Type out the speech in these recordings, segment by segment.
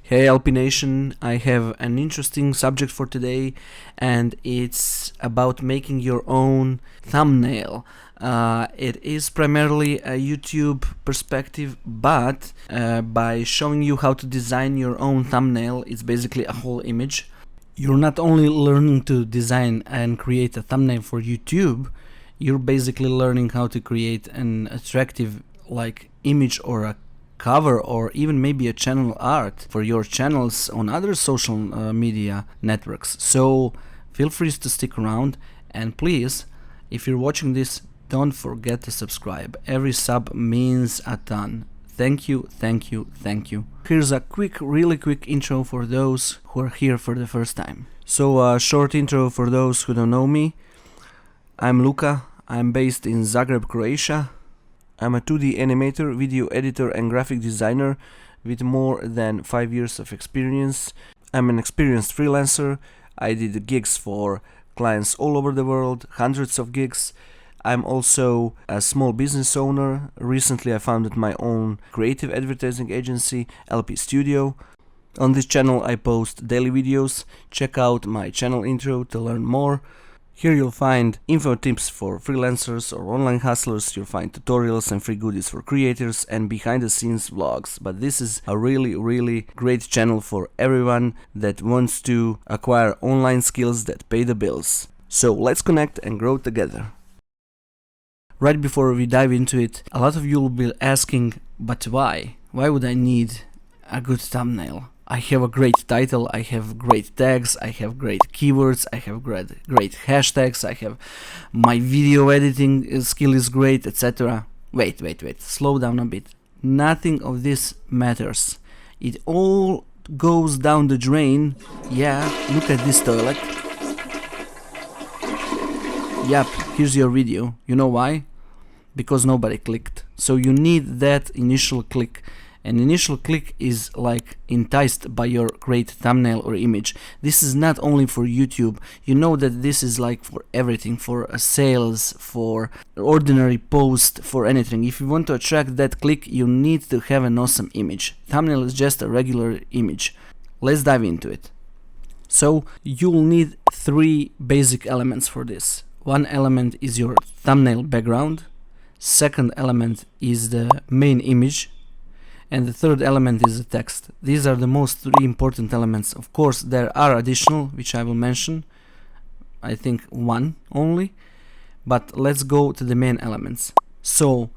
Hey LP Nation, I have an interesting subject for today, and it's about making your own thumbnail. It is primarily a YouTube perspective, but by showing you how to design your own thumbnail, it's basically a whole image. You're not only learning to design and create a thumbnail for YouTube, you're basically learning how to create an attractive image or a cover or even maybe a channel art for your channels on other social media networks. So feel free to stick around, and please, if you're watching this, don't forget to subscribe. Every sub means a ton. Thank you, thank you, thank you. Here's a really quick intro for those who are here for the first time. So a short intro for those who don't know me. I'm Luka. I'm based in Zagreb, Croatia. I'm a 2D animator, video editor and graphic designer with more than 5 years of experience. I'm an experienced freelancer. I did gigs for clients all over the world, hundreds of gigs. I'm also a small business owner. Recently I founded my own creative advertising agency, lpstudio. On this channel I post daily videos. Check out my channel intro to learn more. Here you'll find info tips for freelancers or online hustlers, you'll find tutorials and free goodies for creators and behind the scenes vlogs. But this is a really great channel for everyone that wants to acquire online skills that pay the bills. So let's connect and grow together. Right before we dive into it, a lot of you will be asking, but why? Why would I need a good thumbnail? I have a great title, I have great tags, I have great keywords, I have great hashtags, I have my video editing skill is great, etc. Wait, slow down a bit. Nothing of this matters. It all goes down the drain. Yeah, look at this toilet. Yep, here's your video. You know why? Because nobody clicked. So you need that initial click. An initial click is enticed by your great thumbnail or image. This is not only for YouTube. You know that this is for everything, for sales, for ordinary post, for anything. If you want to attract that click, you need to have an awesome image. Thumbnail is just a regular image. Let's dive into it. So you'll need 3 basic elements for this. One element is your thumbnail background. Second element is the main image. And the third element is the text. These are the most 3 important elements. Of course, there are additional, which I will mention. I think 1 only. But let's go to the main elements. So,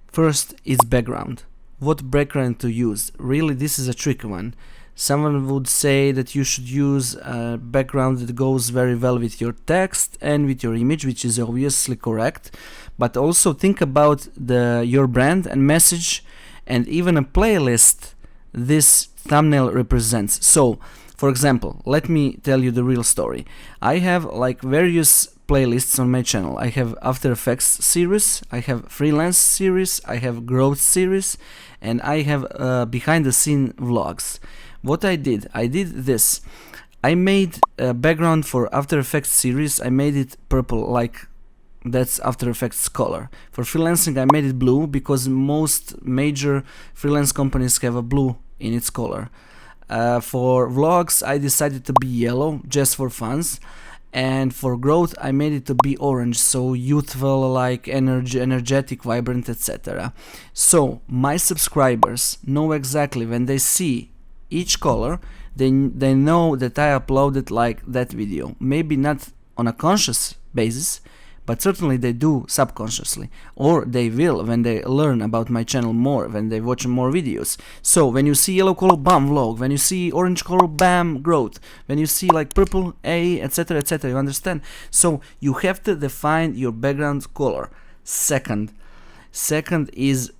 first is background. What background to use? Really, this is a tricky one. Someone would say that you should use a background that goes very well with your text and with your image, which is obviously correct. But also think about your brand and message, and even a playlist this thumbnail represents. So, for example, let me tell you the real story. I have various playlists on my channel. I have After Effects series, I have freelance series, I have growth series, and I have behind the scene vlogs. What I did this. I made a background for After Effects series. I made it purple, that's After Effects color. For freelancing I made it blue because most major freelance companies have a blue in its color. For vlogs I decided to be yellow just for funs, and for growth I made it to be orange, so youthful, energetic, vibrant, etc. So my subscribers know exactly when they see each color, they know that I uploaded that video. Maybe not on a conscious basis, but certainly they do subconsciously, or they will when they learn about my channel more, when they watch more videos. So when you see yellow color, bam, vlog. When you see orange color, bam, growth. When you see purple, A, etc, you understand? So you have to define your background color. Second is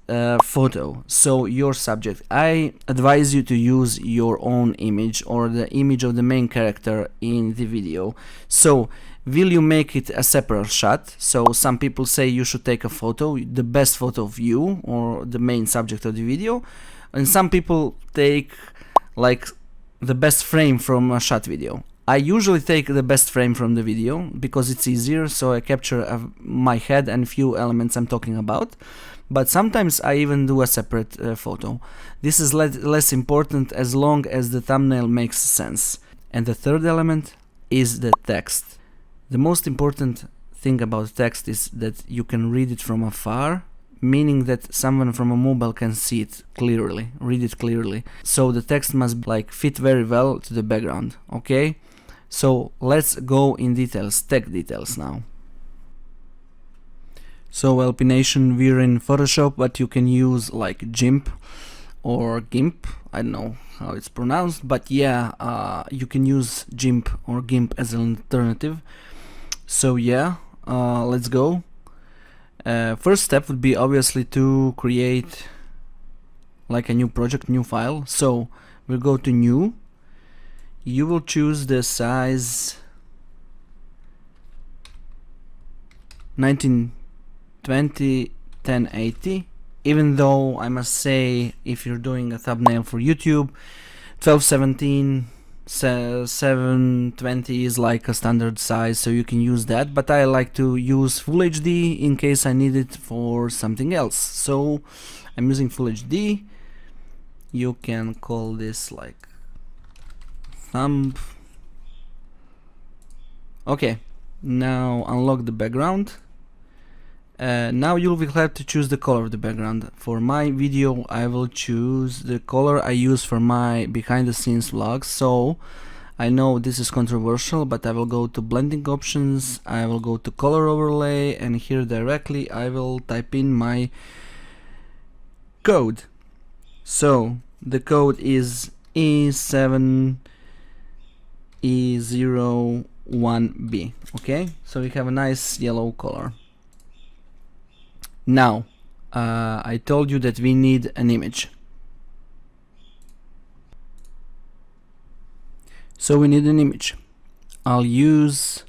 photo. So your subject. I advise you to use your own image or the image of the main character in the video. So will you make it a separate shot? So some people say you should take a photo, the best photo of you or the main subject of the video, and some people take the best frame from a shot video. I usually take the best frame from the video because it's easier, so I capture my head and few elements I'm talking about. but sometimes I even do a separate photo. This is less important as long as the thumbnail makes sense. And the third element is the text. The most important thing about text is that you can read it from afar, meaning that someone from a mobile can see it clearly, read it clearly. So the text must like fit very well to the background, okay? So let's go in details, tech details now. So LP Nation, we're in Photoshop, but you can use like GIMP or GIMP, I don't know how it's pronounced, but yeah, you can use GIMP or GIMP as an alternative. So yeah, let's go. First step would be obviously to create like a new project, new file. So we'll go to new. You will choose the size 1920 1080, even though I must say if you're doing a thumbnail for YouTube, 1217 720 is like a standard size, so you can use that, but I like to use Full HD in case I need it for something else. So I'm using Full HD. You can call this like thumb. Okay, now unlock the background. Now you will have to choose the color of the background. For my video I will choose the color I use for my behind the scenes vlogs. So I know this is controversial, but I will go to blending options, I will go to color overlay, and here directly I will type in my code. So the code is E7E01B. okay, so we have a nice yellow color. Now, I told you that we need an image. So we need an image. I'll use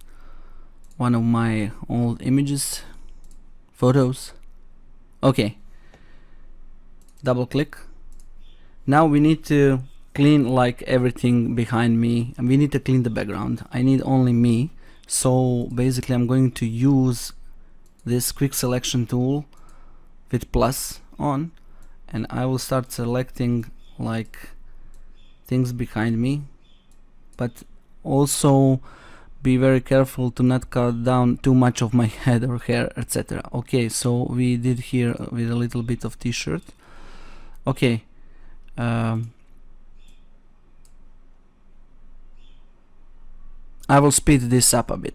one of my old images, photos. Okay. Double click. Now we need to clean like everything behind me, and we need to clean the background. I need only me. So basically I'm going to use this quick selection tool with plus on, and I will start selecting like things behind me, but also be very careful to not cut down too much of my head or hair, etc. Okay, so we did here with a little bit of t-shirt. Okay, I will speed this up a bit.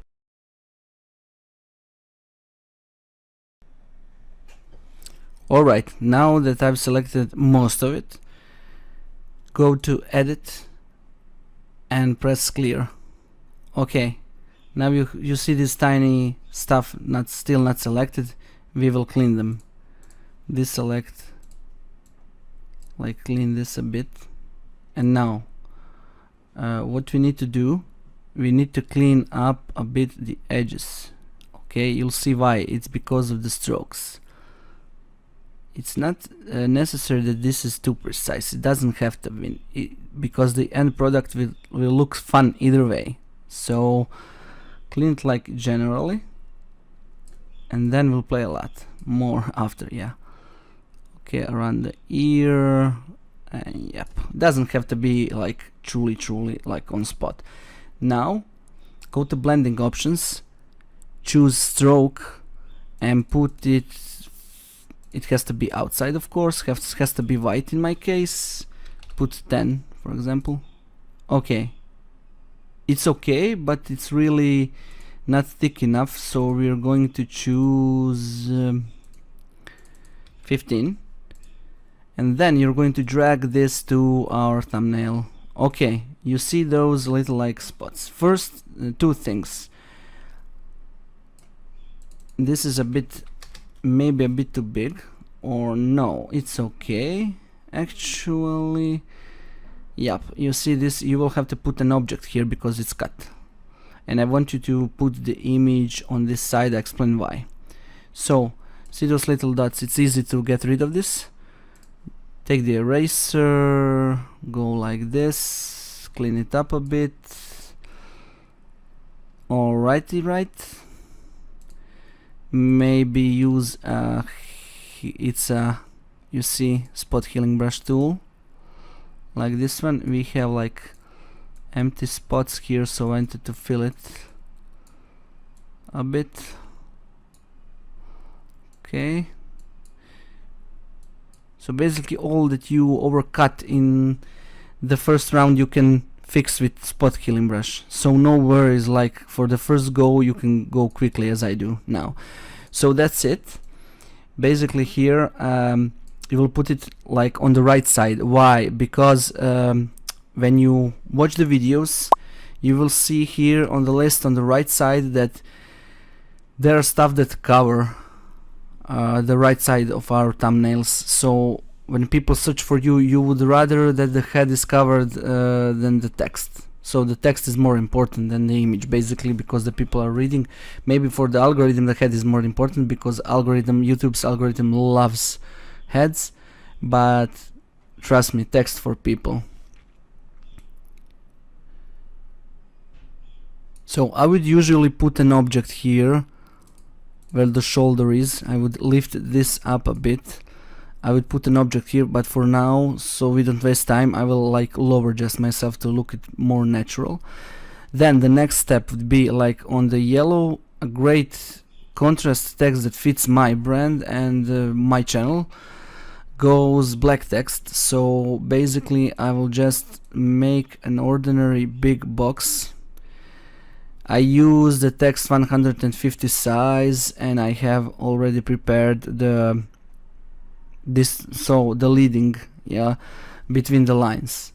Alright, now that I've selected most of it, go to edit and press clear. Okay, now you see this tiny stuff still not selected. We will clean them. Deselect, like clean this a bit, and now what we need to do, we need to clean up a bit the edges. Okay, you'll see why. It's because of the strokes. It's not necessary that this is too precise. It doesn't have to be, because the end product will look fun either way. So clean it like generally, and then we'll play a lot more after. Yeah. Okay, around the ear, and yep, doesn't have to be like truly like on spot. Now go to blending options, choose stroke, and put it. It has to be outside, of course, has to be white in my case. Put 10, for example. Okay. It's okay, but it's really not thick enough, so we're going to choose 15. And then you're going to drag this to our thumbnail. Okay, you see those little like spots. First, two things. This is a bit, maybe a bit too big, or no, it's okay actually. Yep, you see this, you will have to put an object here because it's cut, and I want you to put the image on this side. I explain why. So see those little dots, it's easy to get rid of this. Take the eraser, go like this, clean it up a bit. Alrighty, right. Maybe use a it's a, you see, spot healing brush tool like this one. We have like empty spots here, so I wanted to fill it a bit. Okay, so basically all that you overcut in the first round you can fix with spot healing brush, so no worries, like for the first go you can go quickly as I do now. So that's it. Basically here you will put it like on the right side. Why? Because when you watch the videos you will see here on the list on the right side that there are stuff that cover the right side of our thumbnails. So when people search for you, you would rather that the head is covered than the text. So the text is more important than the image, basically, because the people are reading. Maybe for the algorithm the head is more important, because YouTube's algorithm loves heads, but trust me, text for people. So I would usually put an object here where the shoulder is. I would lift this up a bit. I would put an object here, but for now, so we don't waste time, I will like lower just myself to look it more natural. Then the next step would be like on the yellow, a great contrast text that fits my brand and my channel goes black text. So basically I will just make an ordinary big box. I use the text 150 size, and I have already prepared the leading, yeah, between the lines.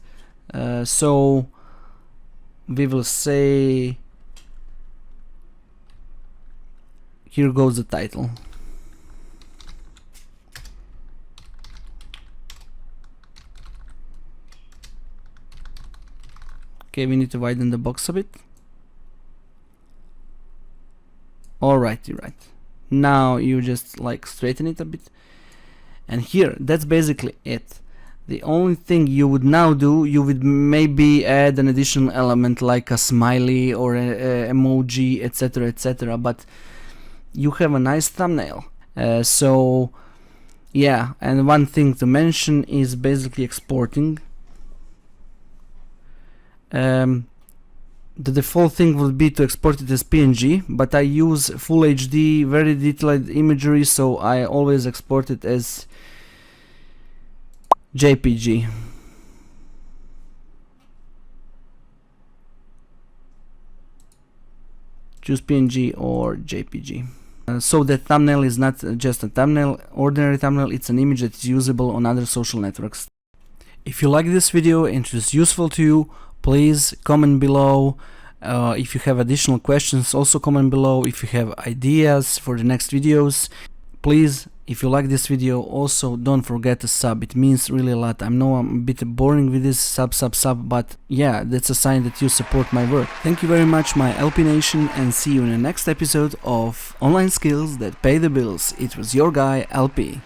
So we will say here goes the title. Okay, we need to widen the box a bit. Alrighty, right. Now you just like straighten it a bit, and here that's basically it. The only thing you would now do, you would maybe add an additional element like a smiley or a emoji, etc, etc, but you have a nice thumbnail. So yeah, and one thing to mention is basically exporting. The default thing would be to export it as PNG, but I use full HD, very detailed imagery, so I always export it as JPG. Choose PNG or JPG. So the thumbnail is not just a thumbnail, ordinary thumbnail, it's an image that is usable on other social networks. If you like this video and it was useful to you, please comment below. If you have additional questions, also comment below. If you have ideas for the next videos, please, if you like this video, also don't forget to sub. It means really a lot. I know I'm a bit boring with this sub, but yeah, that's a sign that you support my work. Thank you very much, my LP Nation, and see you in the next episode of Online Skills That Pay the Bills. It was your guy, LP.